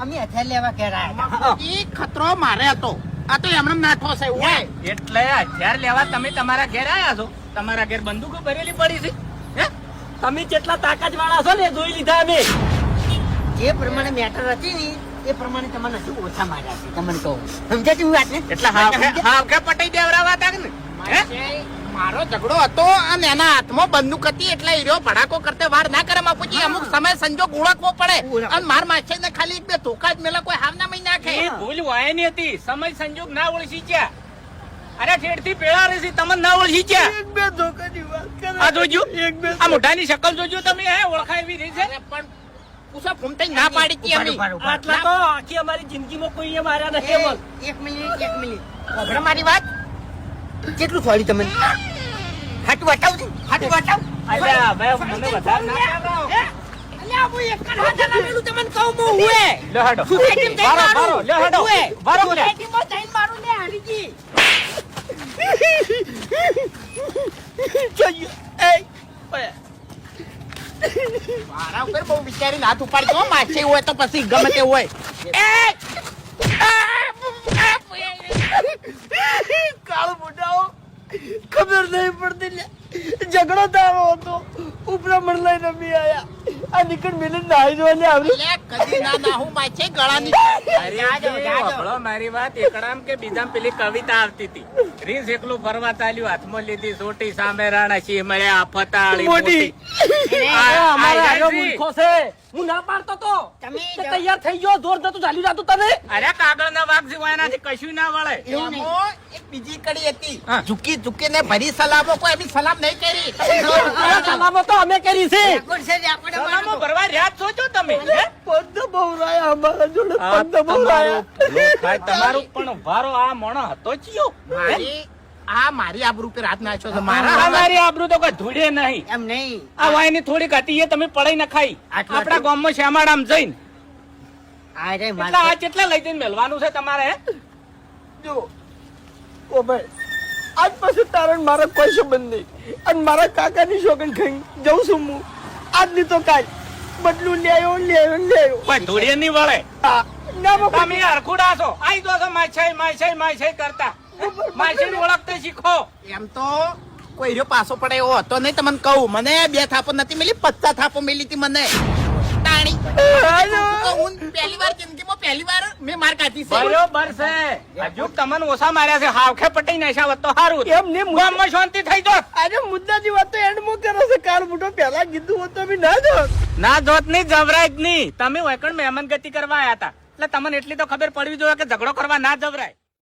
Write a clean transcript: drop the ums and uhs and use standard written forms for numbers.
અમે હથિયાર લેવા ઘેર આયા ઈ ખતરો મારે હતો. આ તો એમણે નાઠો છે ઓય. એટલે હથિયાર લેવા તમે તમારા ઘેર આયા છો? તમારા ઘેર બંદૂકો ભરેલી પડી છે? હે? તમે જેટલા તાકાત વાળા છો ને જોઈ લીધા અમે. જે પ્રમાણે મેટર હતી ને એ પ્રમાણે તમને હજુ ઓછા માર્યા છે તમને કહું. સમજ્યા તું વાત ને? એટલે હાવખે પટાઈ દેવરાવા હતા ને? હે? મારો ઝઘડો હતો અને એના હાથમાં બંદૂક હતી એટલે હીરો ભડાકો કરતે વાર ના કરે બાપુજી. અમુક સમય સંજોગ ઓળખવો પડે અને માર માછે ને ખાલી એક બે ધોકા જ મેલા કોઈ હાવ ના મહી નાખે. એ ભૂલ વાય ની હતી. સમય સંજોગ ના ઓળખી ગયા. અરે ઠેઠથી પેલા રહી તમને ના ઓળખી ગયા. એક બે ધોકાની વાત કરે. આ જોજો એક બે આ મોઢાની શકલ જોજો તમે. હે ઓળખાય એવી રહી છે? અરે પણ પૂછા ફૂમતાઈ ના પાડી હતી અમે. આટલા તો આખી અમારી જિંદગીમાં કોઈએ માર્યા નથી અમને. એક મિનિટ ખબર મારી વાત કેટલું થોડી તમને હાટું વટાવ છું હાટું વટાવ અલ્યા હવે મને વધારે ના અલ્યા હું એક જ હાથ લાવેલું તમને કહું હું હુએ. લે હડો સુસાઈટી માં જઈને વારો મારું. લે હડો હુએ. વારો લે સુસાઈટી માં જઈને મારું લે હરીજી. જોઈએ. એ ઓય. મારા ઉપર બહુ વિચારીને હાથ ઉપાડજો હો. માછે હોય તો પછી ગમે તે હોય. કાળ મોઢાઓ ખબર નહીં પડતી લે. ઝઘડો તારો હતો ઉપરા મણ લઈને અમે આયા. આ નીકળ મેલે નાઈ જોવાને આવ્યું. લે કદી ના ના હું માછે ગળાની. સાંભળો મારી વાત. એકડામ કે બીજામ પેલી કવિતા આવતી હતી. રીસ એકલું ફરવા ચાલ્યું, હાથમાં લીધી સોટી, સામે રાણા સિંહ મળ્યા, આફતાળી મોટી. અમારા આગળ મૂર્ખો છે. હું ના પાડતો તો તમે તે તૈયાર થઈ ગયો. જોર નતું ચાલ્યું જાતું તને. અરે કાગળના વાઘ જેવા એનાથી કશું ના વળે. એમાં એક બીજી કડી હતી. હા. ઝૂકી ઝૂકીને ભરી સલામો કોઈ એવી સલામ નહીં કરી. આ સલામો તો અમે કરી છે. રેકોર્ડ છે રેકોર્ડ સલામો ભરવા રહ્યા જ છો છો તમે. હે? પદ બહુરાયા અમારા જોડે આ પદ બહુરાયા. તમારું પણ ભારો આ મોણો હતો ચિયો. મારી આબરૂ પર હાથ નાખ્યો છે. તમારી આબરૂ તો કોઈ ધૂળે નહીં. એમ નહીં આ વાયની થોડીક હતી એ તમે પડાઈ નખાઈ. આટલા આપણા ગામમાં શ્યામાડામ જઈને. આ રે એટલે આ કેટલા લઈ જઈને મેલવાનું છે તમારે? હે? જો ઓ ભાઈ આજ પછી તારણ મારા કોઈ સંબંધ નહીં. અને મારા કાકાની શોગન ખાઈ જઉં છું હું. આજ ની તો કાલ બદલું લેયો. કોઈ ધૂળે નહીં વળે. હા ના બાપા. તમે હરખુડા છો. આઈ દો છો માછાઈ કરતા. માછાઈ ઓળખતા શીખો. એમ તો કોઈ રહ્યો પાછો પડે એવો હતો નહીં. તમને કહું મને 2 થાપો નથી મિલી, 50 થાપો મિલી હતી મને. તાણી હું પહેલી વાર જિંદગીમાં પહેલી વાર મેં માર કાઢી છે. બરોબર છે. હજુ તમને ઓછા માર્યા છે. હાવખે પટાઈ નાખ્યા હોત તો સારું. એમ ને ગામમાં શાંતિ થઈ જોત. અરે મુદ્દાની વાત તો એન્ડમાં કરે છે. કાળ મોટો પહેલા કીધું હોત તો અમે ના જોત. ના જોત નહીં, જવરાય જ નહીં. તમે વૈકણ મહેમાન ગતિ કરવા આયા હતા એટલે તમને એટલી તો ખબર પડવી જોઈએ કે ઝઘડો કરવા ના જવરાય.